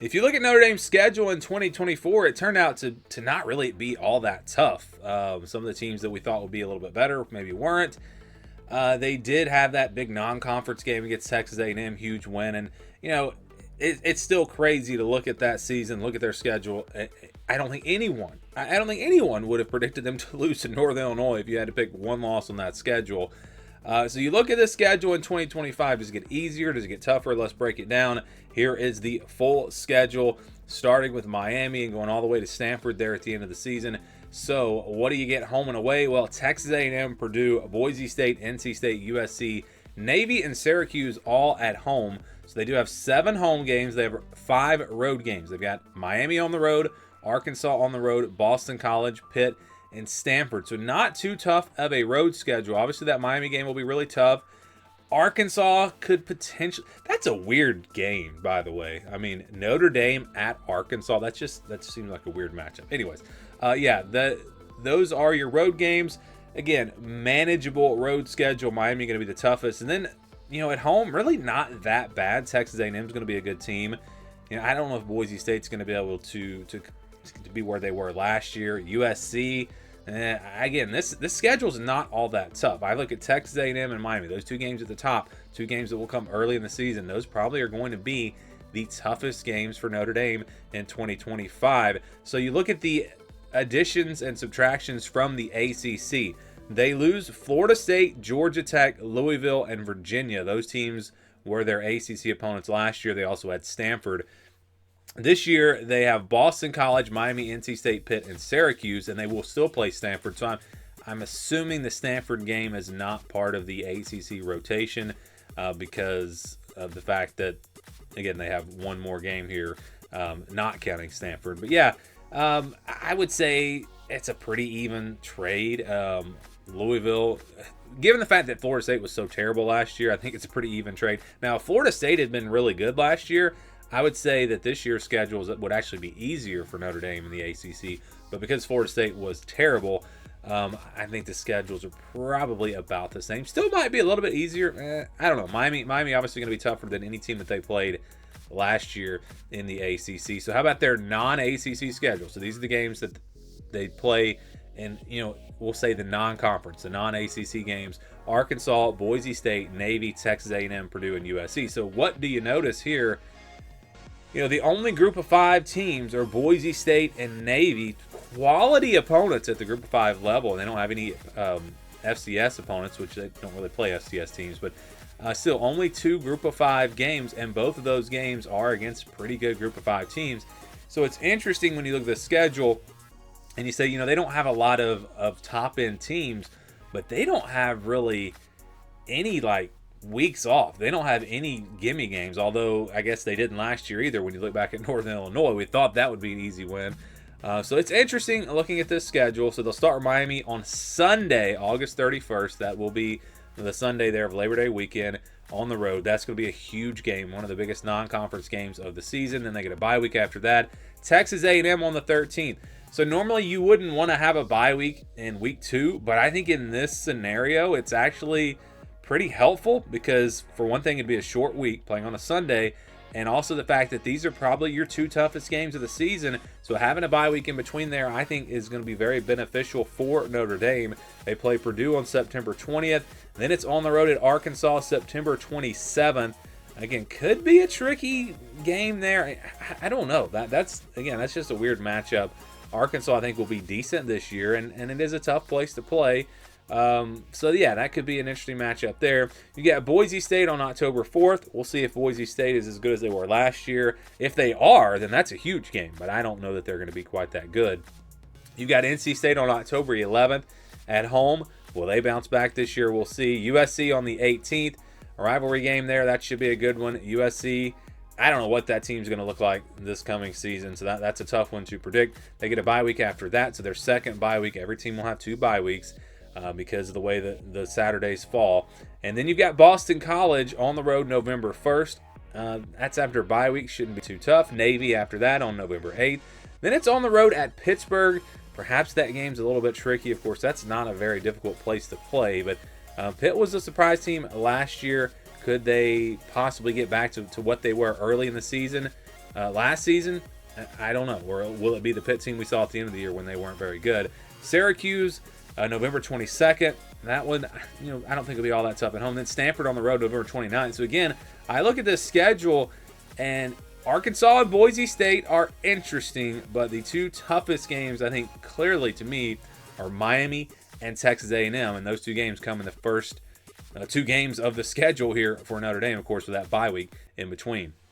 If you look at Notre Dame's schedule in 2024, it turned out to not really be all that tough. Some of the teams that we thought would be a little bit better maybe weren't. They did have that big non-conference game against Texas A&M, huge win, and it's still crazy to look at that season, look at their schedule. I don't think anyone would have predicted them to lose to Northern Illinois if you had to pick one loss on that schedule. So you look at the schedule in 2025. Does it get easier? Does it get tougher? Let's break it down. Here is the full schedule, starting with Miami and going all the way to Stanford there at the end of the season. So what do you get home and away? Well, Texas A&M, Purdue, Boise State, NC State, USC, Navy, and Syracuse all at home. So they do have 7 home games. They have 5 road games. They've got Miami on the road, Arkansas on the road, Boston College, Pitt, and Stanford. So not too tough of a road schedule. Obviously, that Miami game will be really tough. Arkansas could potentially... That's a weird game, by the way. I mean, Notre Dame at Arkansas. That seems like a weird matchup. Anyways, those are your road games. Again, manageable road schedule. Miami going to be the toughest. And then, at home, really not that bad. Texas A&M is going to be a good team. I don't know if Boise State's going to be able to be where they were last year. USC... again, this schedule is not all that tough. I look at Texas A&M and Miami, those 2 games at the top, 2 games that will come early in the season. Those probably are going to be the toughest games for Notre Dame in 2025. So you look at the additions and subtractions from the ACC. They lose Florida State, Georgia Tech, Louisville, and Virginia. Those teams were their ACC opponents last year. They also had Stanford. This year, they have Boston College, Miami, NC State, Pitt, and Syracuse, and they will still play Stanford. So I'm assuming the Stanford game is not part of the ACC rotation because of the fact that, again, they have one more game here, not counting Stanford. But yeah, I would say it's a pretty even trade. Louisville, given the fact that Florida State was so terrible last year, I think it's a pretty even trade. Now, if Florida State had been really good last year, I would say that this year's schedules would actually be easier for Notre Dame in the ACC, but because Florida State was terrible, I think the schedules are probably about the same. Still might be a little bit easier. I don't know. Miami obviously going to be tougher than any team that they played last year in the ACC. So how about their non-ACC schedule? So these are the games that they play in, we'll say the non-conference, the non-ACC games: Arkansas, Boise State, Navy, Texas A&M, Purdue, and USC. So what do you notice here? The only group of 5 teams are Boise State and Navy, quality opponents at the group of 5 level. And they don't have any FCS opponents, which they don't really play FCS teams. But still, only 2 group of 5 games, and both of those games are against pretty good group of 5 teams. So it's interesting when you look at the schedule and you say, they don't have a lot of top-end teams, but they don't have really any, weeks off. They don't have any gimme games, although I guess they didn't last year either. When you look back at Northern Illinois, we thought that would be an easy win. So it's interesting looking at this schedule. So they'll start Miami on Sunday, August 31st. That will be the Sunday there of Labor Day weekend on the road. That's going to be a huge game, one of the biggest non-conference games of the season. Then they get a bye week after that. Texas A&M on the 13th. So normally you wouldn't want to have a bye week in week 2, but I think in this scenario, it's actually pretty helpful because, for one thing, it'd be a short week playing on a Sunday, and also the fact that these are probably your 2 toughest games of the season. So having a bye week in between there, I think, is going to be very beneficial for Notre Dame. They play Purdue on September 20th. Then it's on the road at Arkansas September 27th. Again, could be a tricky game there. I don't know. That's just a weird matchup. Arkansas, I think, will be decent this year, and it is a tough place to play. So yeah, that could be an interesting matchup there. You got Boise State on October 4th. We'll see if Boise State is as good as they were last year. If they are, then that's a huge game, but I don't know that they're going to be quite that good. You got NC State on October 11th at home. Will they bounce back this year? We'll see. USC on the 18th. A rivalry game there. That should be a good one. USC, I don't know what that team's going to look like this coming season, so that's a tough one to predict. They get a bye week after that, so their second bye week. Every team will have 2 bye weeks. Because of the way that the Saturdays fall. And then you've got Boston College on the road November 1st. That's after bye week. Shouldn't be too tough. Navy after that on November 8th. Then it's on the road at Pittsburgh. Perhaps that game's a little bit tricky. Of course, that's not a very difficult place to play. But Pitt was a surprise team last year. Could they possibly get back to what they were early in the season? Last season, I don't know. Or will it be the Pitt team we saw at the end of the year when they weren't very good? Syracuse, November 22nd. That one, I don't think it'll be all that tough at home. Then Stanford on the road, November 29th. So again, I look at this schedule, and Arkansas and Boise State are interesting, but the two toughest games, I think, clearly to me, are Miami and Texas A&M, and those two games come in the first two games of the schedule here for Notre Dame, of course, with that bye week in between.